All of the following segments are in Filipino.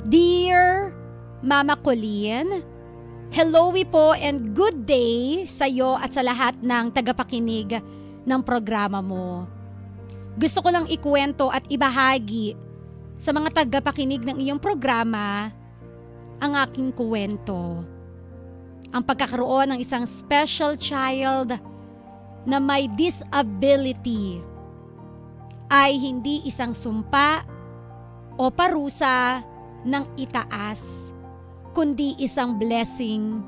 Dear Mama Colleen, hello po and good day sa iyo at sa lahat ng tagapakinig ng programa mo. Gusto ko lang ikuwento at ibahagi sa mga tagapakinig ng iyong programa ang aking kuwento. Ang pagkakaroon ng isang special child na may disability ay hindi isang sumpa o parusa ng itaas, kundi isang blessing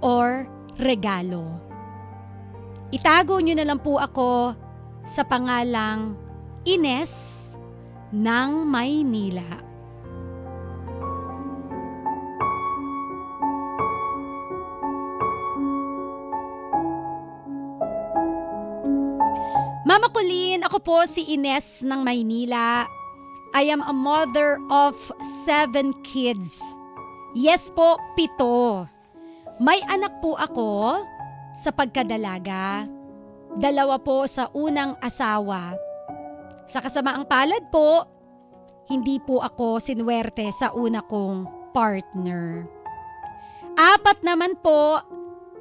or regalo. Itago niyo na lang po ako sa pangalang Ines ng Maynila. Mama Colleen, ako po si Ines ng Maynila. I am a mother of 7 kids. Yes po, 7. May anak po ako sa pagkadalaga. 2 po sa unang asawa. Sa kasamaang palad po, hindi po ako sinuwerte sa una kong partner. 4 naman po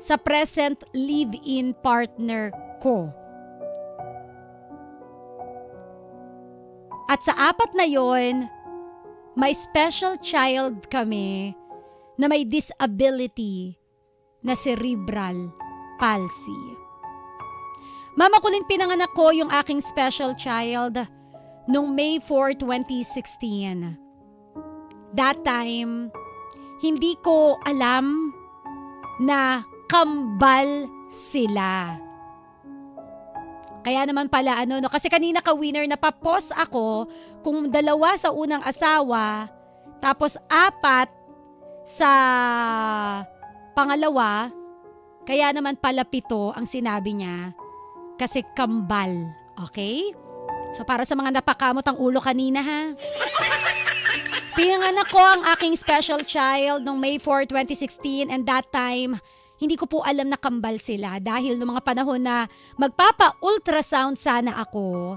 sa present live-in partner ko. At sa 4 na yon, may special child kami na may disability na cerebral palsy. Mama Colleen, pinanganak ko yung aking special child noong May 4, 2016. That time, hindi ko alam na kambal sila. Kaya naman pala kasi kanina ka-winner napapost ako kung 2 sa unang asawa, tapos 4 sa pangalawa, kaya naman pala 7 ang sinabi niya kasi kambal. Okay? So para sa mga napakamot ang ulo kanina ha. Pinanganak ko ang aking special child noong May 4, 2016 and that time, hindi ko po alam na kambal sila dahil noong mga panahon na magpapa-ultrasound sana ako,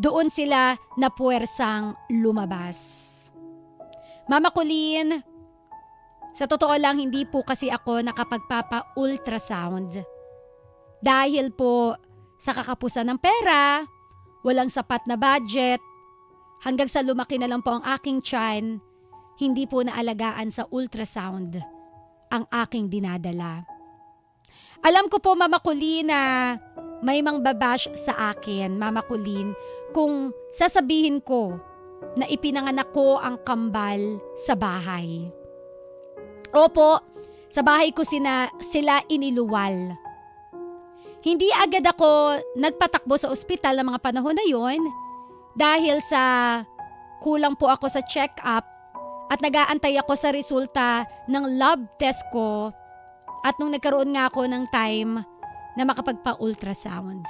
doon sila na puwersang lumabas. Mama Colleen, sa totoo lang hindi po kasi ako nakapagpapa-ultrasound. Dahil po sa kakapusan ng pera, walang sapat na budget, hanggang sa lumaki na lang po ang aking tiyan, hindi po naalagaan sa ultrasound ang aking dinadala. Alam ko po, Mama Colleen, na may mangbabash sa akin, Mama Colleen, kung sasabihin ko na ipinanganak ko ang kambal sa bahay. Opo, sa bahay ko sila iniluwal. Hindi agad ako nagpatakbo sa ospital ng mga panahon na yon dahil sa kulang po ako sa check-up at nag-aantay ako sa resulta ng lab test ko at nung nagkaroon nga ako ng time na makapagpa-ultrasound.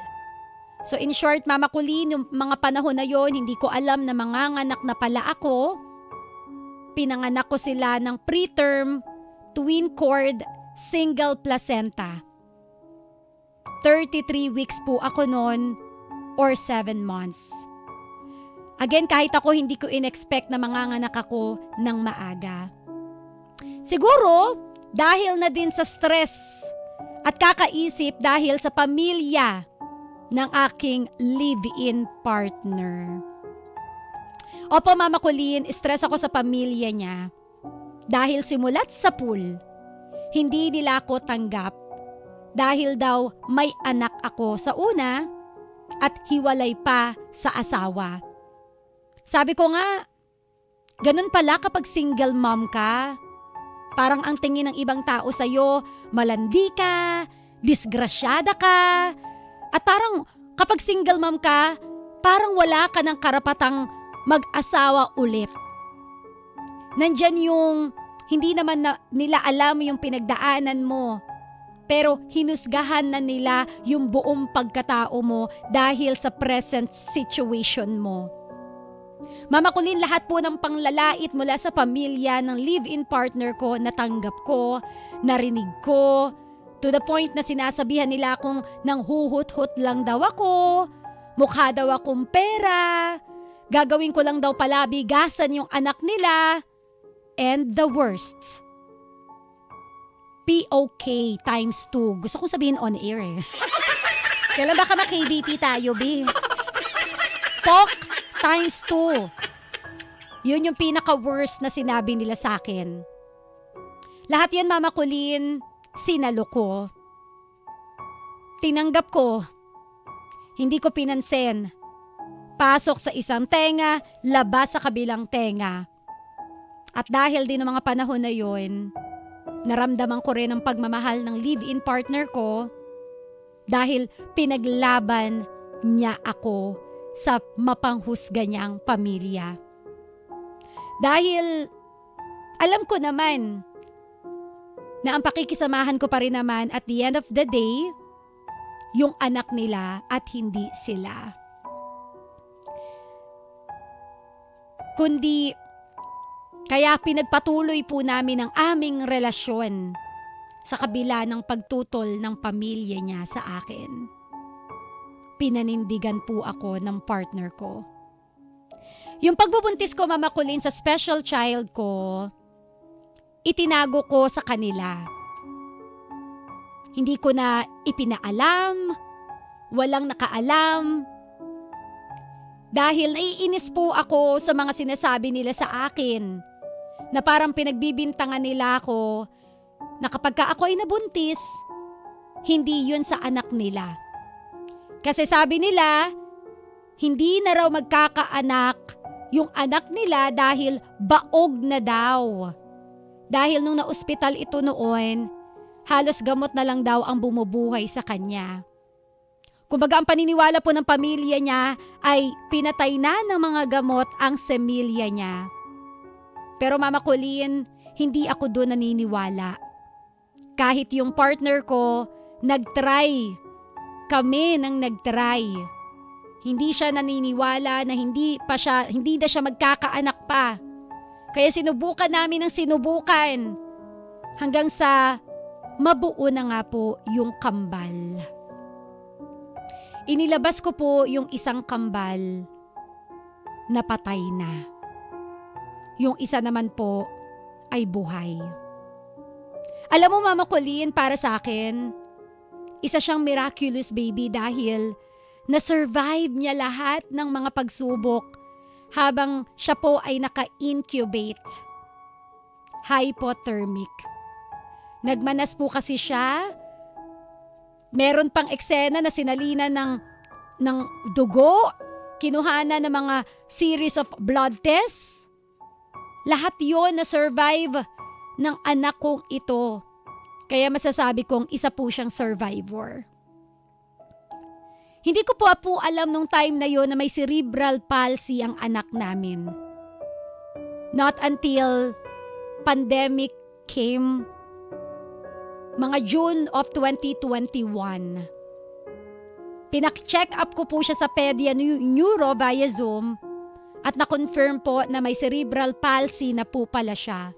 So in short, Mama Colleen, yung mga panahon na yon, hindi ko alam na manganganak na pala ako. Pinanganak ko sila ng preterm, twin cord, single placenta. 33 weeks po ako noon or 7 months. Again, kahit ako hindi ko in-expect na manganganak ako ng maaga. Siguro, dahil na din sa stress at kakaisip dahil sa pamilya ng aking live-in partner. Opo, Mama Colleen, stress ako sa pamilya niya. Dahil simulat sa pool, hindi nila ako tanggap. Dahil daw may anak ako sa una at hiwalay pa sa asawa. Sabi ko nga, ganun pala kapag single mom ka. Parang ang tingin ng ibang tao sa'yo, malandi ka, disgrasyada ka. At parang kapag single mom ka, parang wala ka ng karapatang mag-asawa ulit. Nandyan yung hindi naman nila alam yung pinagdaanan mo. Pero hinusgahan na nila yung buong pagkatao mo dahil sa present situation mo. Mama Colleen, lahat po ng panglalait mula sa pamilya ng live-in partner ko, natanggap ko, narinig ko, to the point na sinasabihan nila akong nang huhut-hut lang daw ako, mukha daw akong pera, gagawin ko lang daw pala bigasan yung anak nila, and the worst. POK times 2. Gusto kong sabihin on air eh. Kailan baka ma-KBP tayo, B? POK times 2. Yun yung pinaka-worst na sinabi nila sa akin. Lahat yan, Mama Colleen, sinalo ko. Tinanggap ko. Hindi ko pinansin. Pasok sa isang tenga, labas sa kabilang tenga. At dahil din ng mga panahon na yun, naramdaman ko rin ang pagmamahal ng live-in partner ko dahil pinaglaban niya ako sa mapanghusga niyang pamilya. Dahil alam ko naman na ang pakikisamahan ko pa rin naman at the end of the day, yung anak nila at hindi sila. Kundi, kaya pinagpatuloy po namin ang aming relasyon sa kabila ng pagtutol ng pamilya niya sa akin. Pinanindigan po ako ng partner ko. Yung pagbubuntis ko, Mama Colleen, sa special child ko, itinago ko sa kanila. Hindi ko na ipinaalam, walang nakaalam. Dahil naiinis po ako sa mga sinasabi nila sa akin na parang pinagbibintangan nila ako na kapag ka ako ay nabuntis, hindi yun sa anak nila. Kasi sabi nila, hindi na raw magkakaanak yung anak nila dahil baog na daw. Dahil nung na-ospital ito noon, halos gamot na lang daw ang bumubuhay sa kanya. Kumbaga ang paniniwala po ng pamilya niya ay pinatay na ng mga gamot ang semilya niya. Pero Mama Colleen, hindi ako doon naniniwala. Kahit yung partner ko, nagtry. Kami nang nagtry. Hindi siya naniniwala na hindi na siya magkakaanak pa. Kaya sinubukan namin ng sinubukan. Hanggang sa mabuo na nga po yung kambal. Inilabas ko po yung isang kambal na patay na. Yung isa naman po ay buhay. Alam mo, Mama Colleen, para sa akin, isa siyang miraculous baby dahil na-survive niya lahat ng mga pagsubok habang siya po ay naka-incubate. Hypothermic. Nagmanas po kasi siya. Meron pang eksena na sinalina ng dugo, kinuhana ng mga series of blood tests. Lahat yon na survive ng anak kong ito. Kaya masasabi kong isa po siyang survivor. Hindi ko po alam nung time na yon na may cerebral palsy ang anak namin. Not until pandemic came, mga June of 2021. Pinak-check up ko po siya sa Pedia Neuro via Zoom at na-confirm po na may cerebral palsy na po pala siya.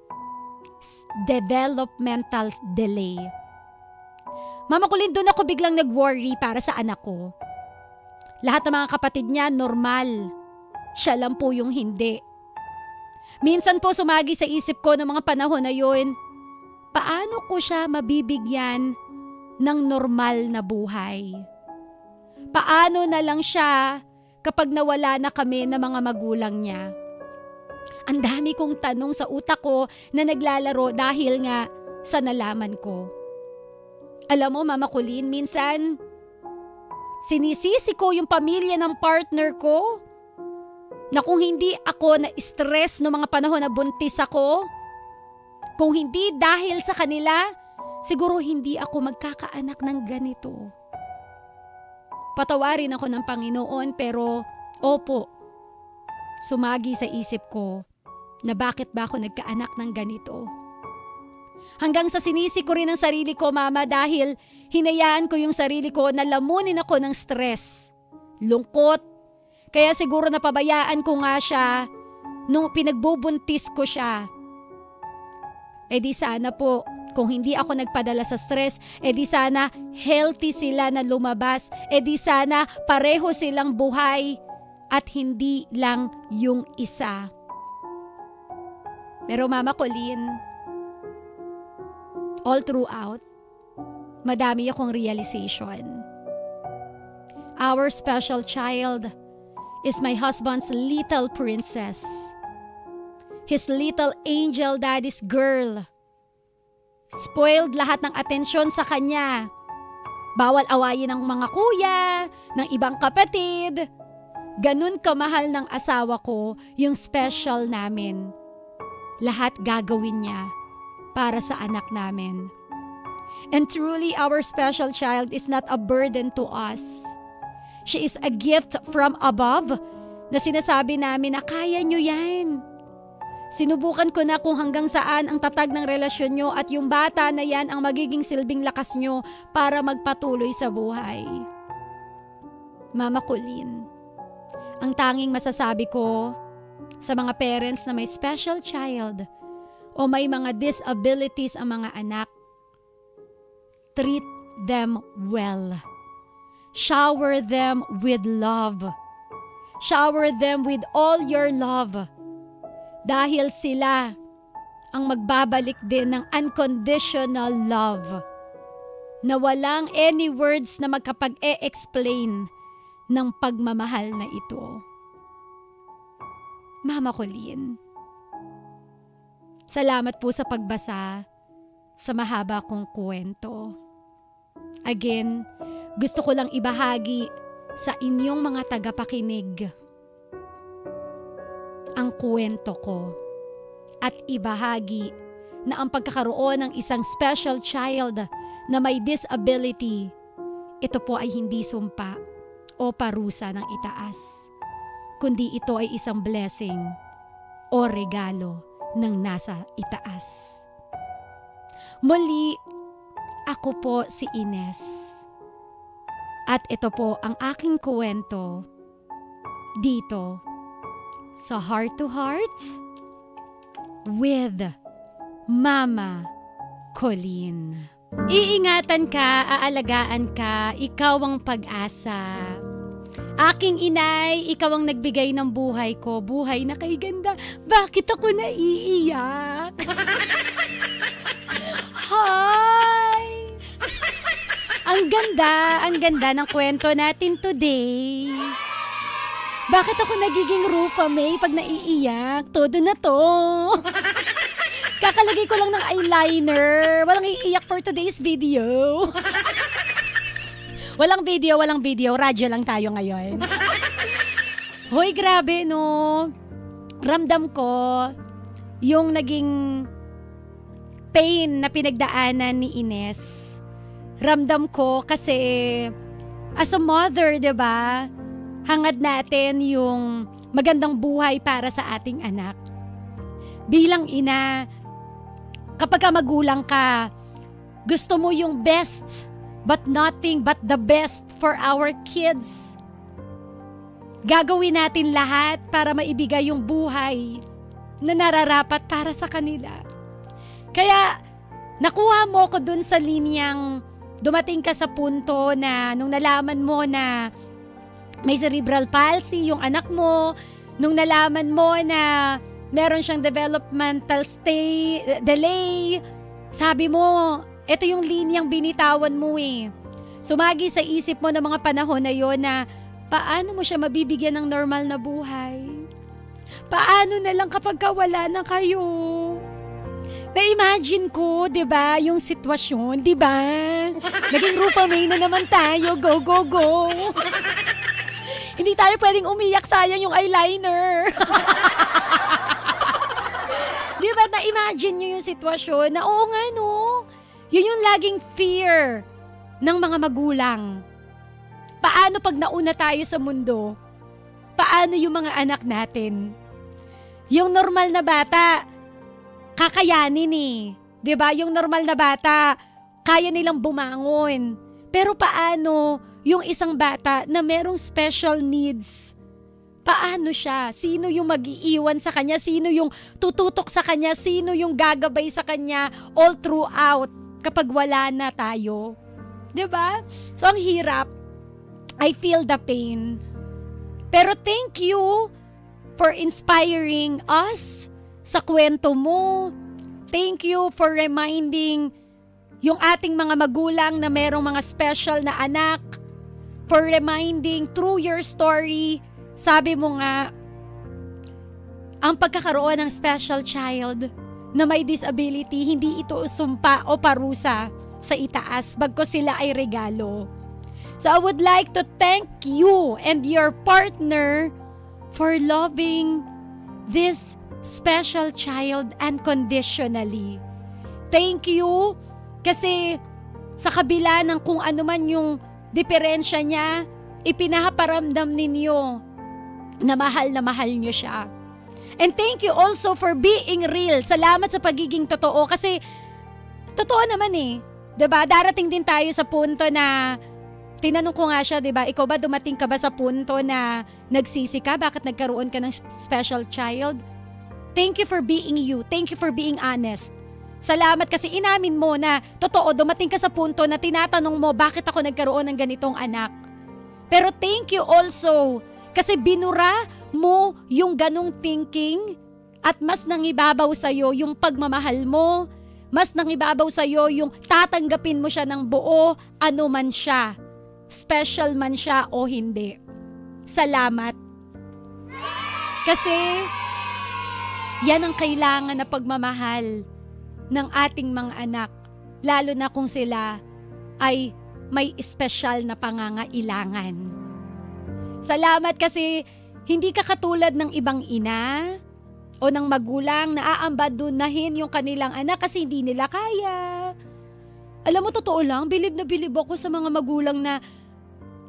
Developmental delay. Mama Colleen, doon ako biglang nag-worry para sa anak ko. Lahat ng mga kapatid niya normal. Siya lang po yung hindi. Minsan po sumagi sa isip ko ng mga panahon na yun, paano ko siya mabibigyan ng normal na buhay? Paano na lang siya kapag nawala na kami ng mga magulang niya? Ang dami kong tanong sa utak ko na naglalaro dahil nga sa nalaman ko. Alam mo, Mama Colleen, minsan sinisisi ko yung pamilya ng partner ko na kung hindi ako na-stress noong mga panahon na buntis ako, kung hindi dahil sa kanila, siguro hindi ako magkakaanak ng ganito. Patawarin ako ng Panginoon pero opo, sumagi sa isip ko na bakit ba ako nagkaanak ng ganito. Hanggang sa sinisi ko rin ang sarili ko, Mama, dahil hinayaan ko yung sarili ko na lamunin ako ng stress, lungkot. Kaya siguro napabayaan ko nga siya nung pinagbubuntis ko siya. Eh di sana po, kung hindi ako nagpadala sa stress, eh di sana healthy sila na lumabas. Eh di sana pareho silang buhay at hindi lang yung isa. Pero Mama Colleen, all throughout, madami akong realization. Our special child is my husband's little princess. His little angel daddy's girl. Spoiled lahat ng atensyon sa kanya. Bawal awayin ng mga kuya, ng ibang kapatid. Ganun kamahal ng asawa ko yung special namin. Lahat gagawin niya para sa anak namin. And truly, our special child is not a burden to us. She is a gift from above na sinasabi namin na kaya nyo yan. Sinubukan ko na kung hanggang saan ang tatag ng relasyon nyo at yung bata na yan ang magiging silbing lakas nyo para magpatuloy sa buhay. Mama Colleen, ang tanging masasabi ko sa mga parents na may special child o may mga disabilities ang mga anak, treat them well. Shower them with love. Shower them with all your love. Dahil sila ang magbabalik din ng unconditional love na walang any words na magkapag-e-explain ng pagmamahal na ito. Mama Colleen, salamat po sa pagbasa sa mahaba kong kwento. Again, gusto ko lang ibahagi sa inyong mga tagapakinig ang kwento ko at ibahagi na ang pagkakaroon ng isang special child na may disability, ito po ay hindi sumpa o parusa ng itaas, kundi ito ay isang blessing o regalo ng nasa itaas. Muli, ako po si Ines. At ito po ang aking kwento dito sa Heart to Heart with Mama Colleen. Iingatan ka, aalagaan ka, ikaw ang pag-asa. Aking inay, ikaw ang nagbigay ng buhay ko. Buhay na kay ganda. Bakit ako naiiyak? Hi! Ang ganda ng kwento natin today. Bakit ako nagiging Rufa May pag naiiyak? Todo na to. Kakalagay ko lang ng eyeliner. Walang iiyak for today's video. Walang video. Radyo lang tayo ngayon. Hoy, grabe no. Ramdam ko yung naging pain na pinagdaanan ni Ines. Ramdam ko kasi as a mother, 'di ba? Hangad natin yung magandang buhay para sa ating anak. Bilang ina, kapag ka magulang ka, gusto mo yung best, but nothing but the best for our kids. Gagawin natin lahat para maibigay yung buhay na nararapat para sa kanila. Kaya, nakuha mo ko dun sa linyang dumating ka sa punto na nung nalaman mo na may cerebral palsy yung anak mo, nung nalaman mo na meron siyang developmental delay, sabi mo, ito yung linyang binitawan mo eh. Sumagi sa isip mo ng mga panahon na yon na paano mo siya mabibigyan ng normal na buhay? Paano na lang kapag wala na kayo? Na-imagine ko, 'di ba, yung sitwasyon, 'di ba? Naging Rupa May na naman tayo, go, go, go. Hindi tayo pwedeng umiyak, sayang yung eyeliner. Di ba, na-imagine nyo yung sitwasyon na oo nga no, yun yung laging fear ng mga magulang. Paano pag nauna tayo sa mundo? Paano yung mga anak natin? Yung normal na bata, kakayanin eh. Di ba, yung normal na bata, kaya nilang bumangon. Pero paano yung isang bata na merong special needs? Paano siya? Sino yung mag-iiwan sa kanya? Sino yung tututok sa kanya? Sino yung gagabay sa kanya all throughout kapag wala na tayo? 'Di ba? So ang hirap. I feel the pain. Pero thank you for inspiring us sa kwento mo. Thank you for reminding yung ating mga magulang na merong mga special na anak. For reminding through your story, sabi mo nga, ang pagkakaroon ng special child na may disability, hindi ito sumpa o parusa sa itaas, bagkus sila ay regalo. So I would like to thank you and your partner for loving this special child unconditionally. Thank you kasi sa kabila ng kung ano man yung diferensya niya, ipinaparamdam ninyo na mahal niyo siya. And thank you also for being real. Salamat sa pagiging totoo kasi totoo naman eh. 'Di ba? Darating din tayo sa punto na tinanong ko nga siya, 'di ba? Ikaw ba dumating ka ba sa punto na nagsisi ka bakit nagkaroon ka ng special child? Thank you for being you. Thank you for being honest. Salamat kasi inamin mo na totoo, dumating ka sa punto na tinatanong mo bakit ako nagkaroon ng ganitong anak. Pero thank you also kasi binura mo yung ganong thinking at mas nangibabaw sa'yo yung pagmamahal mo, mas nangibabaw sa'yo yung tatanggapin mo siya ng buo, ano man siya, special man siya o hindi. Salamat. Kasi yan ang kailangan na pagmamahal ng ating mga anak, lalo na kung sila ay may espesyal na pangangailangan. Salamat kasi hindi ka katulad ng ibang ina o ng magulang na aanbadunahin yung kanilang anak kasi hindi nila kaya. Alam mo, totoo lang, bilib na bilib ako sa mga magulang na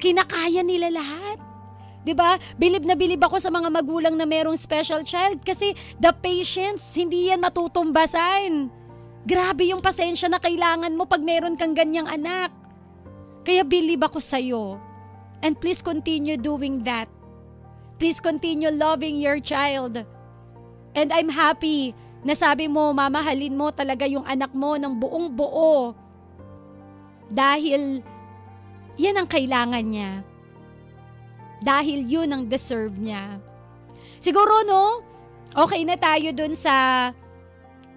kinakaya nila lahat. 'Di ba? Bilib na bilib ako sa mga magulang na merong special child kasi the patience, hindi yan matutumbasan. Grabe yung pasensya na kailangan mo pag meron kang ganyang anak. Kaya bilib ako sa'yo. And please continue doing that. Please continue loving your child. And I'm happy na sabi mo, mamahalin mo talaga yung anak mo ng buong buo. Dahil yan ang kailangan niya. Dahil yun ang deserve niya. Siguro no, okay na tayo dun sa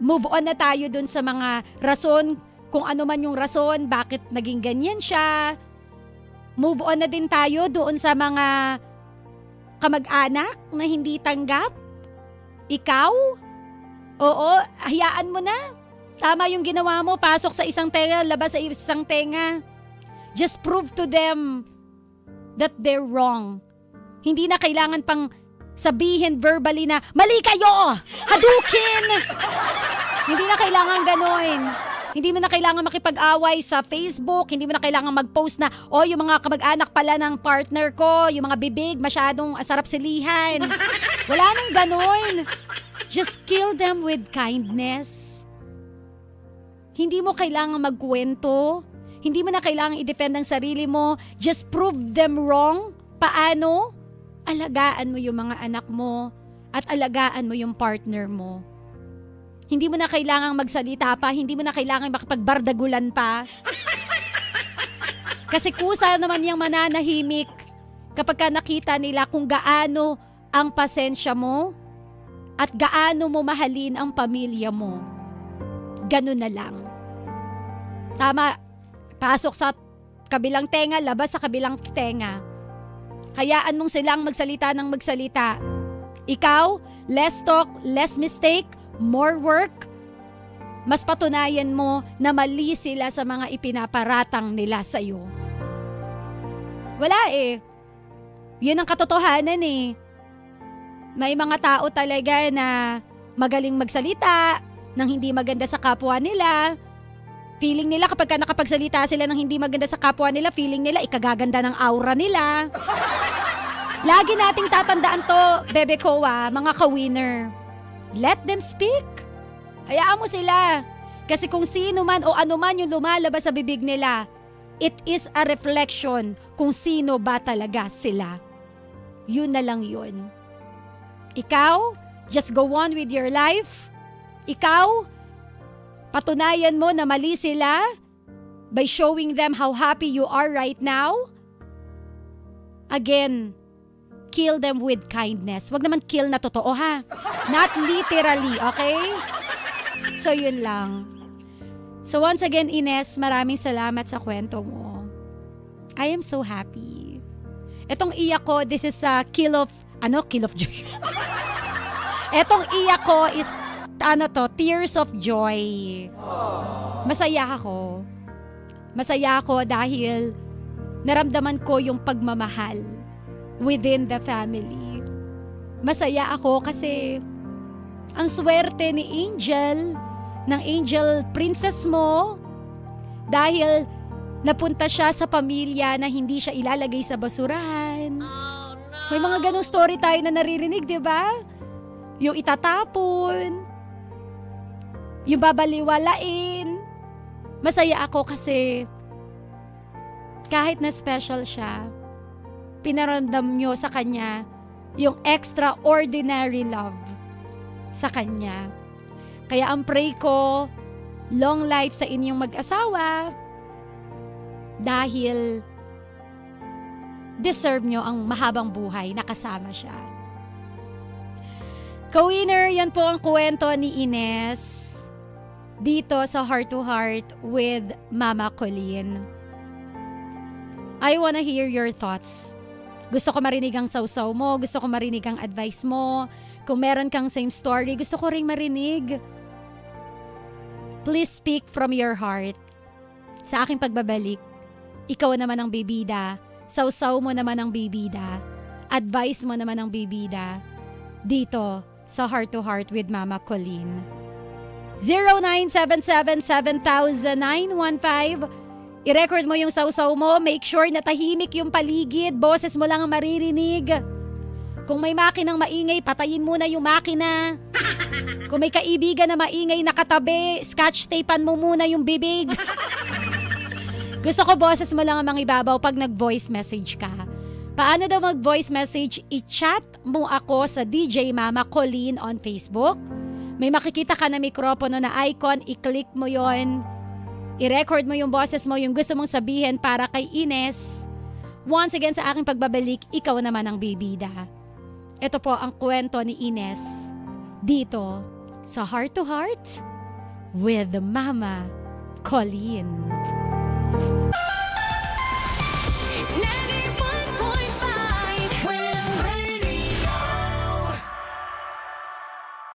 move on na tayo dun sa mga rason, kung ano man yung rason, bakit naging ganyan siya. Move on na din tayo doon sa mga kamag-anak na hindi tanggap. Ikaw? Oo, hayaan mo na. Tama yung ginawa mo, pasok sa isang tenga, labas sa isang tenga. Just prove to them that they're wrong. Hindi na kailangan pang sabihin verbally na, mali kayo! Hadukin! Hindi na kailangan gano'n. Hindi mo na kailangan makipag-away sa Facebook. Hindi mo na kailangan mag-post na, yung mga kamag-anak pala ng partner ko, yung mga bibig, masyadong sarap silihan. Wala nang gano'n. Just kill them with kindness. Hindi mo kailangan magkwento. Hindi mo na kailangan i-defend ang sarili mo. Just prove them wrong. Paano? Alagaan mo yung mga anak mo at alagaan mo yung partner mo. Hindi mo na kailangang magsalita pa, hindi mo na kailangang makipagbardagulan pa. Kasi kusa naman yung mananahimik kapag ka nakita nila kung gaano ang pasensya mo at gaano mo mahalin ang pamilya mo. Ganun na lang. Tama, pasok sa kabilang tenga, labas sa kabilang tenga. Hayaan mong silang magsalita ng magsalita. Ikaw, less talk, less mistake, more work. Mas patunayan mo na mali sila sa mga ipinaparatang nila sa iyo. Wala eh. Yun ang katotohanan eh. May mga tao talaga na magaling magsalita ng hindi maganda sa kapwa nila. Feeling nila kapag nakapagsalita sila ng hindi maganda sa kapwa nila, feeling nila ikagaganda ng aura nila. Lagi nating tatandaan to, Bebe Koa, mga ka-winner. Let them speak. Hayaan mo sila. Kasi kung sino man o ano man yung lumalabas sa bibig nila, it is a reflection kung sino ba talaga sila. Yun na lang yun. Ikaw, just go on with your life. Ikaw, patunayan mo na mali sila by showing them how happy you are right now. Again, kill them with kindness. Wag naman kill na totoo ha. Not literally, okay? So yun lang. So once again, Ines, maraming salamat sa kwento mo. I am so happy. Etong iyak ko, this is a kill of joy. Etong iyak ko is, tears of joy. Masaya ako. Masaya ako dahil naramdaman ko yung pagmamahal within the family. Masaya ako kasi ang swerte ni Angel, ng Angel Princess mo, dahil napunta siya sa pamilya na hindi siya ilalagay sa basurahan. Oh, no. May mga ganong story tayo na naririnig, di ba? Yung itatapon, yung babaliwalain. Masaya ako kasi kahit na special siya, pinaramdam nyo sa kanya yung extraordinary love sa kanya. Kaya ang pray ko, long life sa inyong mag-asawa, dahil deserve nyo ang mahabang buhay na kasama siya. Ka-winner, yan po ang kwento ni Ines dito sa Heart to Heart with Mama Colleen. I wanna hear your thoughts. Gusto ko marinig ang sausaw mo, gusto ko marinig ang advice mo. Kung meron kang same story, gusto ko ring marinig. Please speak from your heart. Sa aking pagbabalik, ikaw naman ang bibida, sausaw mo naman ang bibida, advice mo naman ang bibida, dito sa Heart to Heart with Mama Colleen. 0977-7000-915. I-record mo yung sausaw mo, make sure na tahimik yung paligid, boses mo lang ang maririnig. Kung may makinang maingay, patayin muna yung makina. Kung may kaibigan na maingay nakatabi, scotch tapean mo muna yung bibig. Gusto ko boses mo lang ang mangibabaw pag nag-voice message ka. Paano daw mag-voice message? I-chat mo ako sa DJ Mama Colleen on Facebook. May makikita ka na mikropono na icon, i-click mo yon. I-record mo yung boses mo, yung gusto mong sabihin para kay Ines. Once again, sa aking pagbabalik, ikaw naman ang bibida. Ito po ang kwento ni Ines dito sa Heart to Heart with Mama Colleen.